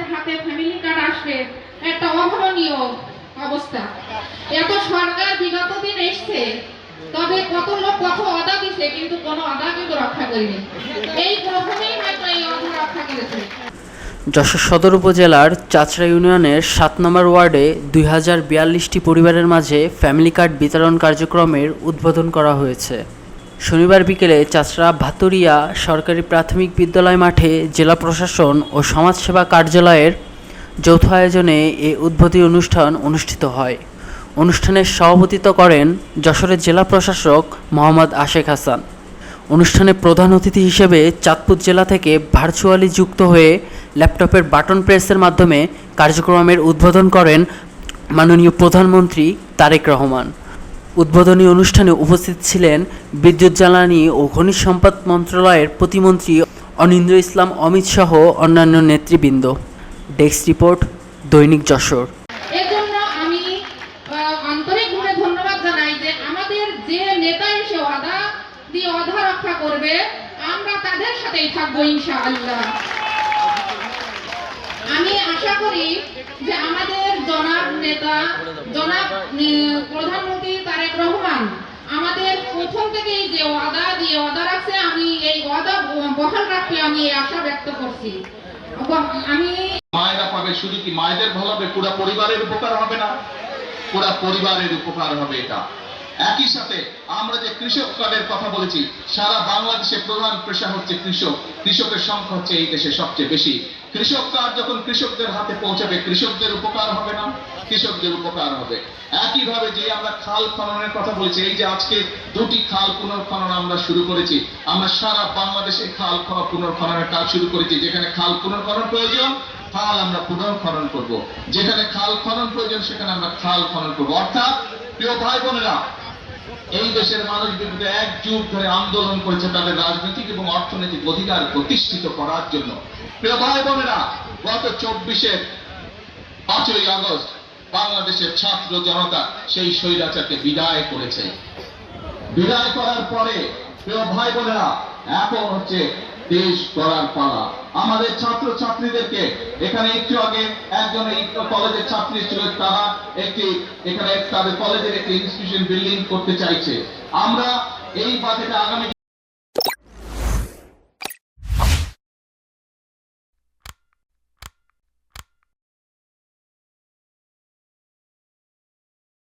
আমাদের হাতে family card আসবে, একটা অভাবনীয় অবস্থা। এত সরকার বিগত দিন এসছে, তবে কত লোক কত অদা দিছে, কিন্তু কোনো অদা কিন্তু রক্ষা করেনি। এই প্রথমেই হয়তো এই অদা রক্ষা করেছে। যশোর সদর উপজেলার চাচড়া ইউনিয়নের ৭ নম্বর ওয়ার্ডে ২০৪২টি পরিবারের মাঝে ফ্যামিলি কার্ড বিতরণ কার্যক্রমের উদ্বোধন করা হয়েছে। শনিবার বিকেলে চাচড়া ভাতুরিয়া সরকারি প্রাথমিক বিদ্যালয় মাঠে জেলা প্রশাসন ও সমাজসেবা কার্যালয়ের যৌথ আয়োজনে এ উদ্বোধনী অনুষ্ঠান অনুষ্ঠিত হয়। অনুষ্ঠানে সভাপতিত্ব করেন যশোরের জেলা প্রশাসক মোহাম্মদ আশেক হাসান। অনুষ্ঠানে প্রধান অতিথি হিসেবে চাঁদপুর জেলা থেকে ভার্চুয়ালি যুক্ত হয়ে ল্যাপটপের বাটন প্রেসের মাধ্যমে কার্যক্রমের উদ্বোধন করেন মাননীয় প্রধানমন্ত্রী তারেক রহমান। উদ্বোধনী অনুষ্ঠানে উপস্থিত ছিলেন বিদ্যুৎ জ্বালানি ও খনিজ সম্পদ মন্ত্রণালয়ের প্রতিমন্ত্রী অনিন্দ্র ইসলাম অমিত সহ অন্যান্য নেতৃবৃন্দ। ডেস্ক রিপোর্ট, দৈনিক যশোর। এজন্য আমি আন্তরিকভাবে ধন্যবাদ জানাই যে আমাদের যে নেতা এসে ওয়াদা দিয়ে ওয়াদা রক্ষা করবে, আমরা তাদের সাথেই থাকবো ইনশাআল্লাহ। আমি আশা করি যে আমাদের জনাব নেতা, জনাব প্রধানমন্ত্রী তারেক রহমান আমাদের প্রথম থেকেই যে ওয়াদা দিয়ে ওয়াদা রাখছে, আমি এই ওয়াদা বহাল রাখতে আমি এই আশা ব্যক্ত করছি। আমি মায়েরা পাবে, শুধু কি মায়েদের ভালো হবে, পুরো পরিবারের উপকার হবে না? পুরো পরিবারের উপকার হবে এটা। একই সাথে আমরা যে কৃষক কার্ডের কথা বলেছি, সারা বাংলাদেশে প্রধান পেশা হচ্ছে কৃষক। কৃষকের সংখ্যা হচ্ছে এই দেশে সবচেয়ে বেশি। কৃষক কার্ড যখন কৃষকদের হাতে পৌঁছাবে, কৃষকদের উপকার হবে না? কৃষকদের উপকার হবে। একইভাবে যে আমরা খাল খননের কথা বলেছি, এই যে আজকে 2টি খাল পুনর্খনন আমরা শুরু করেছি, আমরা সারা বাংলাদেশে খাল পুনর্খননের কাজ শুরু করেছি। যেখানে খাল পুনর্খনন প্রয়োজন, খাল আমরা পুনর্খনন করব। যেখানে খাল খনন প্রয়োজন, সেখানে আমরা খাল খনন করব। অর্থাৎ প্রিয় ভাই বোনেরা, এই দেশের মানুষ বিগত 1 যুগ ধরে আন্দোলন করেছে তাদের রাজনৈতিক এবং অর্থনৈতিক অধিকার প্রতিষ্ঠিত করার জন্য। প্রিয় ভাই বোনেরা, গত 24-এর 5ই আগস্ট বাংলাদেশের ছাত্র জনতা সেই স্বৈরাচারকে বিদায় করেছে। বিদায় করার পরে প্রিয় ভাই বোনেরা, এখন হচ্ছে দেশ গড়ার পালা। আমাদের ছাত্র ছাত্রীদেরকে এখানে একটু আগে একজন এই কলেজের ছাত্রী ছিল, তারা এখানে তাদের কলেজের একটি ইনস্টিটিউশন বিল্ডিং করতে চাইছে। আমরা এই বাজেটে আগামী